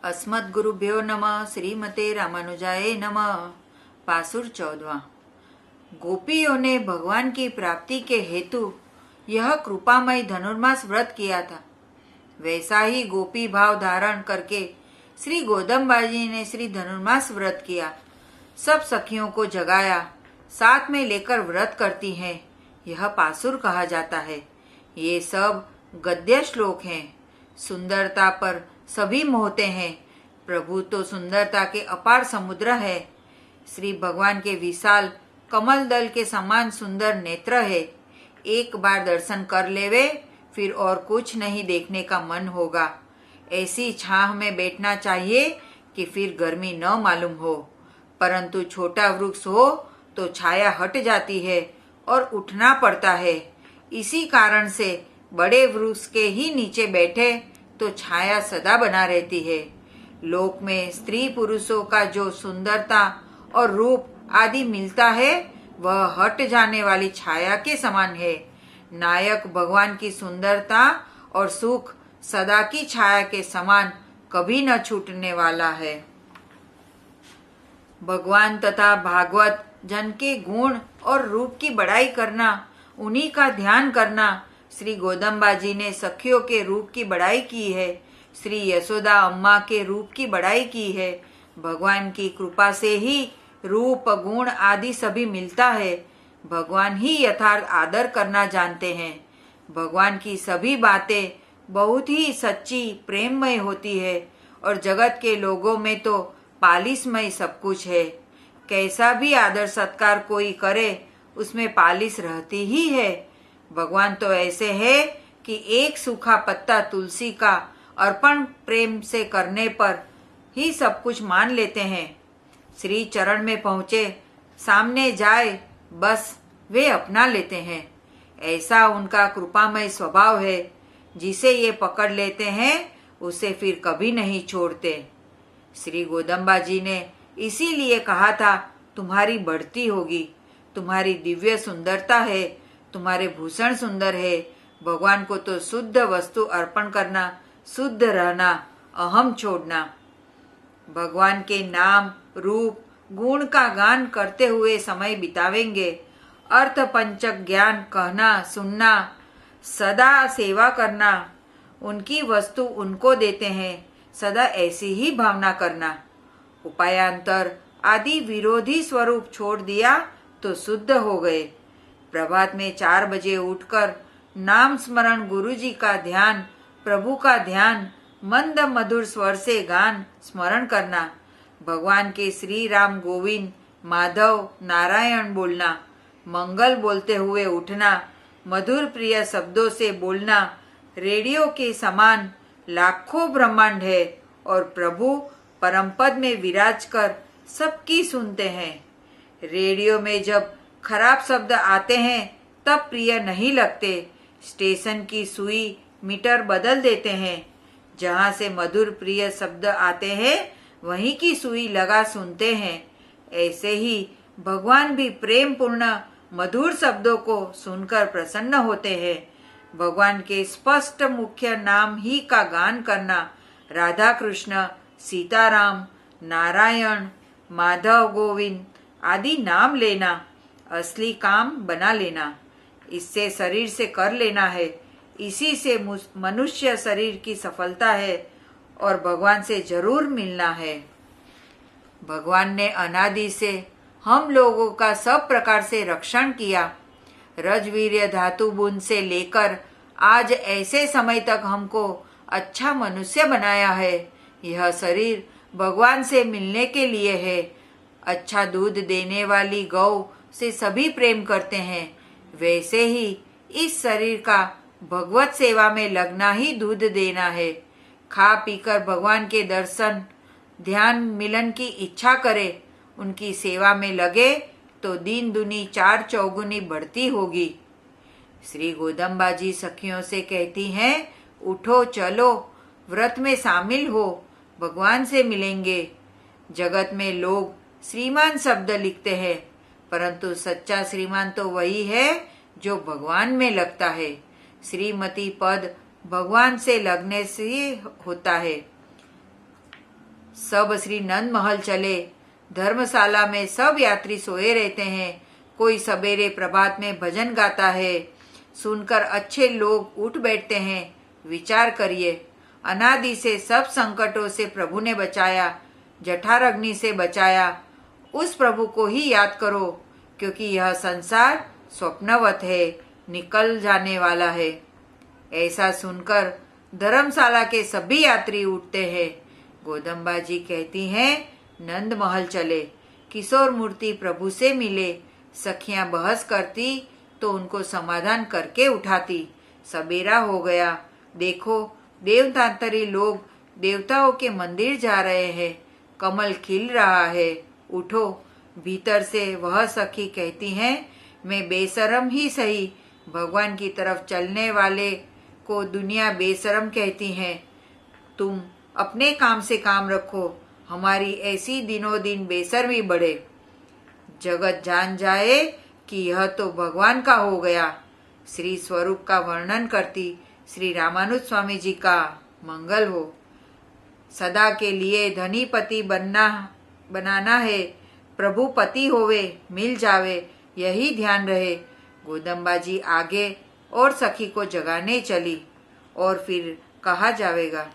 अस्मद्गुरुभ्यो नमः। श्रीमते रामानुजाय नमः। पासुर 14वां। गोपियों ने भगवान की प्राप्ति के हेतु यह कृपामय धनुर्मास व्रत किया था। वैसा ही गोपी भाव धारण करके श्री गोदम्बाजी ने श्री धनुर्मास व्रत किया। सब सखियों को जगाया, साथ में लेकर व्रत करती हैं। यह पासुर कहा जाता है। ये सब गद्य श्लोक हैं। सुंदरता पर सभी मोहते हैं। प्रभु तो सुंदरता के अपार समुद्र है। श्री भगवान के विशाल कमल दल के समान सुंदर नेत्र है। एक बार दर्शन कर लेवे, फिर और कुछ नहीं देखने का मन होगा। ऐसी छाह में बैठना चाहिए कि फिर गर्मी न मालूम हो। परंतु छोटा वृक्ष हो तो छाया हट जाती है और उठना पड़ता है। इसी कारण से बड़े वृक्ष के ही नीचे बैठे तो छाया सदा बना रहती है। लोक में स्त्री पुरुषों का जो सुंदरता और रूप आदि मिलता है, वह हट जाने वाली छाया के समान है। नायक भगवान की सुंदरता और सुख सदा की छाया के समान कभी न छूटने वाला है। भगवान तथा भागवत जन के गुण और रूप की बड़ाई करना, उन्हीं का ध्यान करना। श्री गोदम्बाजी ने सखियों के रूप की बड़ाई की है। श्री यशोदा अम्मा के रूप की बड़ाई की है। भगवान की कृपा से ही रूप गुण आदि सभी मिलता है। भगवान ही यथार्थ आदर करना जानते हैं। भगवान की सभी बातें बहुत ही सच्ची प्रेममय होती है और जगत के लोगों में तो पालिशमय सब कुछ है। कैसा भी आदर सत्कार कोई करे, उसमें पालिश रहती ही है। भगवान तो ऐसे है कि एक सूखा पत्ता तुलसी का अर्पण प्रेम से करने पर ही सब कुछ मान लेते हैं। श्री चरण में पहुँचे, सामने जाए, बस वे अपना लेते हैं। ऐसा उनका कृपामय स्वभाव है। जिसे ये पकड़ लेते हैं, उसे फिर कभी नहीं छोड़ते। श्री गोदम्बाजी ने इसीलिए कहा था, तुम्हारी बढ़ती होगी, तुम्हारी दिव्य सुंदरता है, तुम्हारे भूषण सुंदर है। भगवान को तो शुद्ध वस्तु अर्पण करना, शुद्ध रहना, अहम छोड़ना। भगवान के नाम रूप गुण का गान करते हुए समय बितावेंगे। अर्थ पंचक ज्ञान कहना सुनना, सदा सेवा करना, उनकी वस्तु उनको देते हैं, सदा ऐसी ही भावना करना। उपायांतर आदि विरोधी स्वरूप छोड़ दिया तो शुद्ध हो गए। प्रभात में 4 बजे उठकर नाम स्मरण, गुरु जी का ध्यान, प्रभु का ध्यान, मंद मधुर स्वर से गान स्मरण करना। भगवान के श्री राम गोविंद माधव नारायण बोलना, मंगल बोलते हुए उठना, मधुर प्रिय शब्दों से बोलना। रेडियो के समान लाखों ब्रह्मांड है और प्रभु परम पद में विराज कर सबकी सुनते हैं। रेडियो में जब खराब शब्द आते हैं तब प्रिय नहीं लगते। स्टेशन की सुई मीटर बदल देते हैं। जहाँ से मधुर प्रिय शब्द आते हैं, वहीं की सुई लगा सुनते हैं। ऐसे ही भगवान भी प्रेम पूर्ण मधुर शब्दों को सुनकर प्रसन्न होते हैं। भगवान के स्पष्ट मुख्य नाम ही का गान करना, राधा कृष्ण, सीताराम, नारायण, माधव, गोविंद आदि नाम लेना असली काम बना लेना। इससे शरीर से कर लेना है। इसी से मनुष्य शरीर की सफलता है और भगवान से जरूर मिलना है। भगवान ने अनादि से हम लोगों का सब प्रकार से रक्षण किया। रजवीर्य धातु बुन से लेकर आज ऐसे समय तक हमको अच्छा मनुष्य बनाया है। यह शरीर भगवान से मिलने के लिए है। अच्छा दूध देने वाली गौ से सभी प्रेम करते हैं। वैसे ही इस शरीर का भगवत सेवा में लगना ही दूध देना है। खा पीकर भगवान के दर्शन ध्यान मिलन की इच्छा करे, उनकी सेवा में लगे तो दिन दुनी 4 चौगुनी बढ़ती होगी। श्री गोदम्बाजी सखियों से कहती हैं, उठो चलो, व्रत में शामिल हो, भगवान से मिलेंगे। जगत में लोग श्रीमान शब्द लिखते हैं, परंतु सच्चा श्रीमान तो वही है जो भगवान में लगता है। श्रीमती पद भगवान से लगने से होता है। सब श्री नंद महल चले। धर्मशाला में सब यात्री सोए रहते हैं। कोई सवेरे प्रभात में भजन गाता है, सुनकर अच्छे लोग उठ बैठते हैं। विचार करिए, अनादि से सब संकटों से प्रभु ने बचाया, जठराग्नि से बचाया। उस प्रभु को ही याद करो, क्योंकि यह संसार स्वप्नवत है, निकल जाने वाला है। ऐसा सुनकर धर्मशाला के सभी यात्री उठते हैं। गोदम्बा जी कहती हैं, नंद महल चले। किशोर मूर्ति प्रभु से मिले। सखियां बहस करती तो उनको समाधान करके उठाती। सबेरा हो गया। देखो, देवतांतरी लोग देवताओं के मंदिर जा रहे हैं। कमल खिल रहा है, उठो। भीतर से वह सखी कहती हैं, मैं बेशरम ही सही, भगवान की तरफ चलने वाले को दुनिया बेशरम कहती है। तुम अपने काम से काम रखो, हमारी ऐसी दिनों दिन बेशर्मी बढ़े। जगत जान जाए कि यह तो भगवान का हो गया। श्री स्वरूप का वर्णन करती श्री रामानुज स्वामी जी का मंगल हो। सदा के लिए धनी पति बनाना है, प्रभु पति होवे, मिल जावे, यही ध्यान रहे। गोदम्बा जी आगे और सखी को जगाने चली। और फिर कहा जाएगा,